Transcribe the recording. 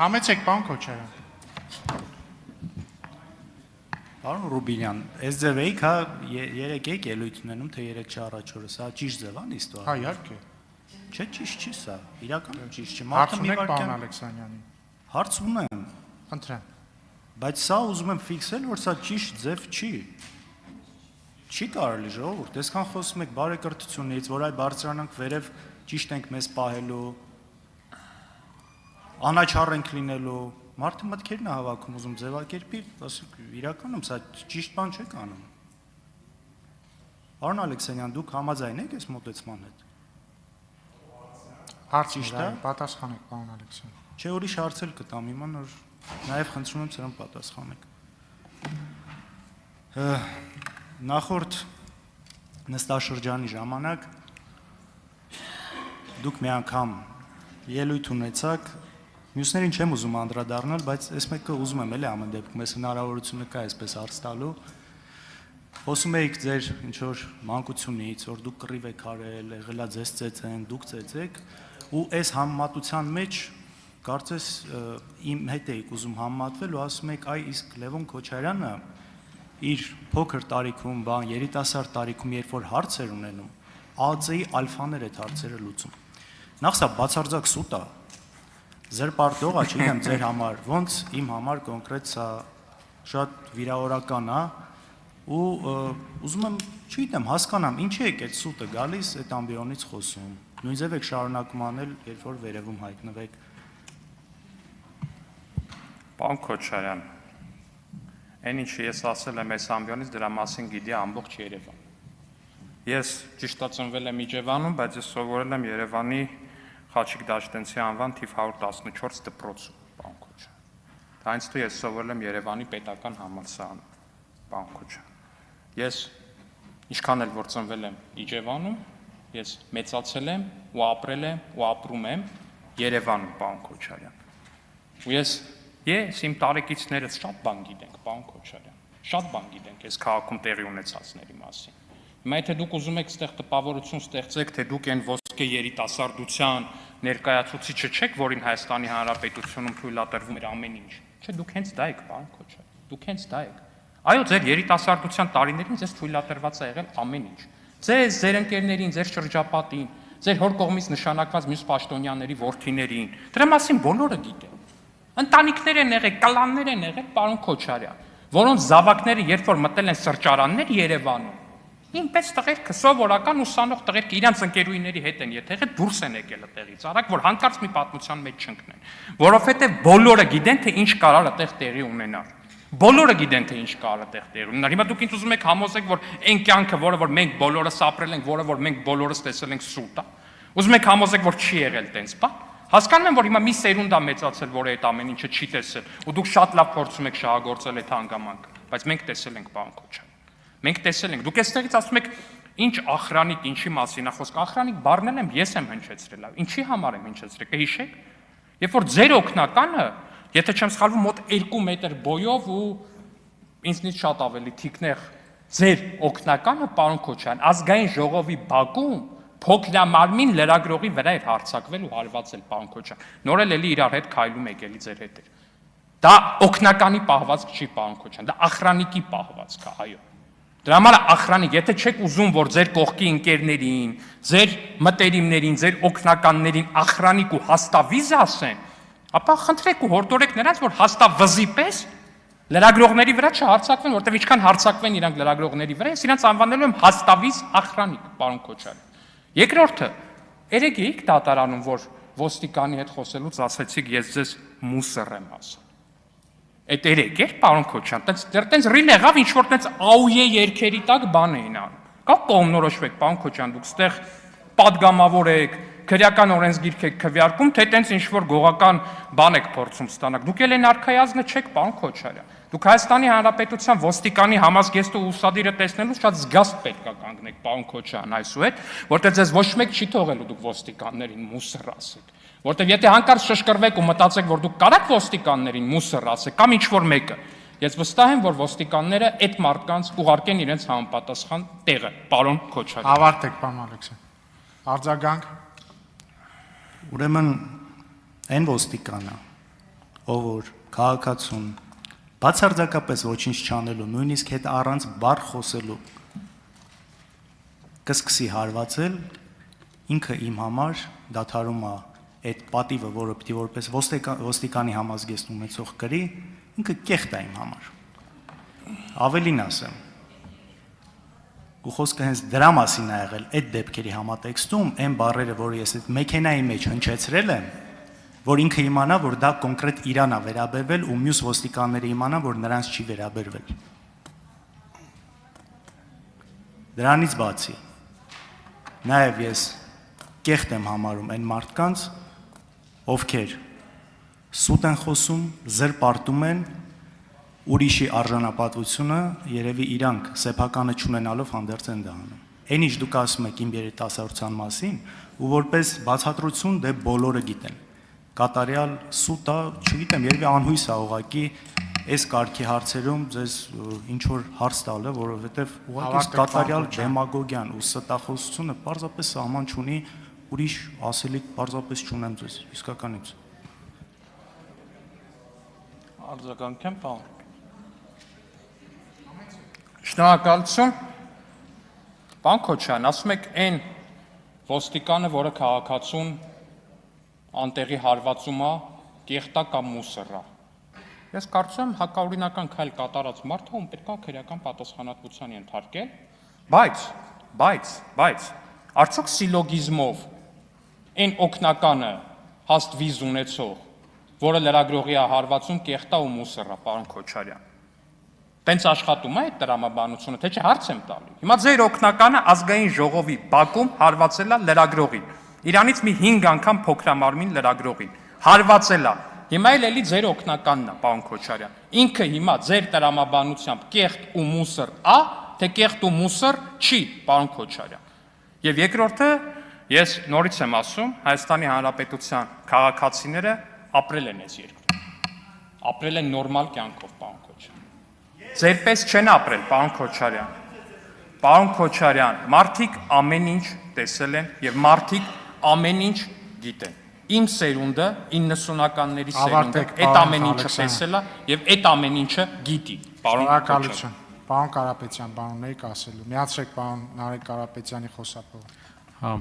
Համեցեք, պարոն Քոչարյան։ Պարոն Ռուբինյան, այս ձև էիք, հա, երեք եք ելույթ ունենում, թե երեք չառաջ օրը, սա ճիշտ ձև ա նիստվա։ Հա, իհարկե։ Չէ, ճիշտ չի սա, իրականում ճիշտ չի։ Հարց ունեք պարոն Ալեքսանյանին։ Հարց ունեմ։ Խնդրեմ։ Բայց սա ուզում եմ ֆիքսել, որ սա ճիշտ ձև չի։ Չի կարելի ժողովուրդ, այսքան խոսում եք բարեկրթությունից, որ այ բարձրանանք վերև ճիշտ ենք մեզ պահելու, անաչառ ենք լինելու, մարդը մտքերն է հավաքում ուզում ձևակերպի, ասեք, իրականում սա ճիշտ բան չեք անում։ Պարոն Ալեքսանյան, դուք համաձայն եք այս մոտեցման հետ։ Հարց ճիշտ է, պատասխանեք, պարոն Ալեքսանյան։ Չէ, ուրիշ հարց էլ կտամ հիմա, որ նաև խնդրում եմ սրան պատասխանեք։ Նախորդ նստաշրջանի ժամանակ դուք մի անգամ ելույթ ունեցաք, մյուսներին չեմ ուզում անդրադառնալ, բայց այս մեկը ուզում եմ էլի ամեն դեպքում, այս հնարավորությունը կա այսպես հարց տալու։ Խոսում էիք ձեր ինչ-որ մանկությունից, որ դուք կռիվ եք արել, եղելա ձեզ ծեծեն, դուք ծեծեք, ու այս համեմատության մեջ կարծես իմ հետ էիք ուզում համեմատվել ու ասում եք, այ իսկ Լևոն Քոչարյանը իր փոքր տարիքում, երիտասարդ տարիքում, երբ որ հարց էր ունենում, ԱԱԾ-ի ալֆաներ այդ հարցերը լուծում։ Նախ սա բացարձակ սուտ է, զրպարտող է, չգիտեմ ձեր համար, ոնց իմ համար կոնկրետ սա շատ վիրավորական է, ու ուզում եմ, չգիտեմ, հասկանամ, ինչի եք այդ սուտը գալիս, այդ ամբիոնից խոսում, նույնձև եք շարունակում անել, երբ որ վերևում հայտնվեք։ Պարոն Քոչարյան, այն ինչը ես ասել եմ այս ամբիոնից, դրա մասին գիտի ամբողջ Երևան։ Ես ճիշտ ծնվել եմ Իջևանում, բայց ես սովորել եմ Երևանի Խաչիկ Դաշտենցի անվան թիվ 114 դպրոցում, պարոն Քոչարյան։ Դա այնց դու ես սովորել եմ Երևանի պետական համալսարանում, պարոն Քոչարյան։ Ես ինչքան էլ որ ծնվել եմ Իջևանում, ես մեծացել եմ ու ապրել եմ ու ապրում եմ Երևանում, պարոն Քոչարյան։ Ու ես իմ տարեկիցներս շատ բան գիտենք, պարոն Քոչարյան, շատ բան գիտենք այս քաղաքում տեղի ունեցածների մասին։ Հիմա եթե դուք ուզում եք այդտեղ տպավորություն ստեղծեք, թե դուք այն ոսկե երիտասարդության ներկայացուցիչը չեք, որին Հայաստանի Հանրապետությունում թույլատրվում էր ամեն ինչ։ Չէ, դուք հենց դա եք, պարոն Քոչարյան, դուք հենց դա եք։ Այո, ձեր երիտասարդության տարիներին ձեզ թույլատրված է եղել ամեն ինչ։ Ձեզ, ձեր ընկերներին, ձեր շրջապատին, ձեր հոր կողմից նշանակված մյուս պաշտոնյաների որդիներին, դրա մասին բոլորը գիտեն։ Ընտանիքներ են եղել, կլաններ են եղել, պարոն Քոչարյան, որոնց զավակները երբ որ մտել են սրճարաններ Երևանում, ինպես տղերքը սովորական ուսանող տղերքը իրանց ընկերուհիների հետ են եթե եղել դուրս են եկել այդտեղից, արագ որ հանկարծ մի պատմության մեջ չընկնեն, որովհետև բոլորը գիտեն թե ինչ կարող է այդտեղ տեղի ունենալ։ Բոլորը գիտեն թե ինչ կարող է այդտեղ տեղի ունենալ։ Հիմա դուք ինձ ուզում եք համոզեք, որ այն կյանքը, որը որ մենք բոլորս ապրել ենք, որը որ մենք բոլորս տեսել ենք սուտ է, ուզում եք համոզեք, որ չի եղել տենց բան։ Հասկանում եմ, որ հիմա մի սերունդ է մեծացել, որը այդ ամեն ինչը չի տեսել, ու դուք շատ լավ փորձում եք շահագործել այդ հանգամանքը, բայց մենք տեսել ենք, պարոն Քոչարյան։ Մենք տեսել ենք։ Դուք այստեղից ասում եք, ինչ ախրանիկ, ինչի մասին է խոսքը։ Ախրանիկ բառն եմ ես եմ հնչեցրել։ Ինչի համար եմ հնչեցրել, կհիշեք։ Երբ որ ձեր օգնականը, եթե չեմ սխալվում, մոտ 2 մետր բոյով ու ինձնից շատ ավելի թիկնեղ ձեր օգնականը, պարոն Քոչարյան, ազգային ժողովի բակում փոքրամարմին լրագրողի վրա էր հարձակվել ու հարվածել, պարոն Քոչարյան։ Նոր էլ իրար հետ քայլում եք էլի ձեր հետ։ Դա օգնականի պահվածք չի, պարոն Քոչարյան, դա ախրանիկի պահվածք է, այո։ Դրա համար ախրանիկ, եթե չեք ուզում, որ ձեր կողքի ընկերներին, ձեր մտերիմներին, ձեր օգնականներին ախրանիկ ու հաստավիզ ասեն, ապա խնդրեք ու հորդորեք նրանց, որ հաստավզի պես լրագրողների վրա չհարցակվեն, որտեղ ինչքան հարցակվեն իրանք լրագրողների վրա, ես իրանց անվանելու եմ հաստավիզ ախրանիկ, պարոն Քոչարյան։ Երկրորդը, երեք էիք դատարանում, որ ոստիկանի հետ խոսելուց ասեցիք, ես ձեզ մուսր եմ ասել։ Այդ երեք էր, պարոն Քոչարյան, տենց ռիլ եղավ, ինչ-որ տենց աուե երկերի տակ բան էին անում։ Կա կողմնորոշվեք, պարոն Քոչարյան, դուք ստեղ պատգամավոր եք, քրեական օրենսգիրք եք քվեարկում, թե տենց ինչ-որ գողական բան եք փորձում ստանալ։ Դուք էլ են արքայազնը չեք, պարոն Քոչարյան։ Դուք Հայաստանի Հանրապետության ոստիկանի համազգեստը ու ուսադիրը տեսնելու շատ զգաստ պետք է կանգնեք, պարոն Քոչարյան, այսուհետ, որտեղ ձեզ ոչ մեկ չի թողելու դուք ոստիկաններին մուսր ասեք։ Որտեղ եթե հանկարծ շշկրվեք ու մտածեք, որ դուք կարաք ոստիկաններին մուսր ասեք, կամ ինչ-որ մեկը, ես վստահ եմ, որ ոստիկանները այդ մարդկանց ուղարկեն իրենց համապատասխան տեղը, պարոն Քոչարյան։ Ավարտեք, պարոն Ալեքսյան։ Արձագանք։ Ուրեմն այն ոստիկանը, ով որ քաղաքացուն բացարձակապես ոչինչ չանելու, նույնիսկ հետ առանց բառ խոսելու կսկսի հարվածել, ինքը իմ համար դադարում է այդ պատիվը, որը պիտի որպես ոստիկանի համազգեստ ունեցող կրի, ինքը կեղտ է իմ համար։ Ավելին ասեմ, ու խոսքը հենց դրա մասին է եղել այդ դեպքերի համատեքստում, այն բառերը, որ ես այդ մեքենայի մեջ հնչեցրել եմ, որ ինքը իմանա, որ դա կոնկրետ իրան է վերաբերվել ու մյուս ոստիկանները իմանան, որ նրանց չի վերաբերվել։ Դրանից բացի, նաև ես կեղտ եմ համարում այն մարդկանց, ովքեր սուտ են խոսում, զրպարտում են ուրիշի արժանապատվությունը, երևի իրանք սեփականը չունենալով հանդերձ են դա անում։ Այն ինչ դուք ասում եք իմ երիտասարդության մասին, ու որպես բացատրություն դե բոլորը գիտեն։ Կատարյալ սուտա, չգիտեմ, երևի անհույս է ուղղակի այս կարգի հարցերում ձեզ ինչ որ հարց տալը, որովհետև ուղղակի կատարյալ դեմագոգիան ու ստախոսությունը պարզապես սահման չունի, ուրիշ ասելիք պարզապես չունեմ ձեզ իսկականից։ Արձագանքեմ, պարոն։ Շնորհակալություն։ Պարոն Քոչարյան, ասում եք այն ոստիկանը, որը քաղաքացուն անտեղի հարվածում է, կեղտա կամ մուսր է։ Ես կարծում եմ հակաօրինական քայլ կատարած մարդը ում պետք է քրեական պատասխանատվության ենթարկել, բայց արդյոք սիլոգիզմով այն օգնականը հաստ վիզ ունեցող, որը լրագրողի է հարվածում, կեղտա ու մուսր է, պարոն Քոչարյան։ Տենց աշխատում է այդ տրամաբանությունը, թե չէ հարց եմ տալու։ Հիմա ձեր օգնականը ազգային ժողովի բակում հարվածել է լրագրողին։ Իրանից մի 5 անգամ փոքրամարմին լրագրողին հարվածել է։ Հիմա էլի ձեր օգնականն է, պարոն Քոչարյան։ Ինքը հիմա ձեր տրամաբանությամբ կեղտ ու մուսր է, թե կեղտ ու մուսր չի, պարոն Քոչարյան։ Եվ երկրորդը, ես նորից եմ ասում, Հայաստանի Հանրապետության քաղաքացիները ապրել են այս երկրում։ Ապրել են նորմալ կյանքով, պարոն Քոչարյան։ Ձերպես չեն ապրել, պարոն Քոչարյան։ Պարոն Քոչարյան, մարդիկ ամեն ինչ տեսել են եւ մարդիկ ամեն ինչ գիտեն։ Իմ սերունդը 90-ականների սերունդը այդ ամեն ինչը տեսել է եւ այդ ամեն ինչը գիտի, պարոն Քոչարյան։ Պարոն Կարապետյան, բանուներ ասելու։ Միացրեք պարոն Նարեկ Կարապետյանի խոսափողը։ Հա,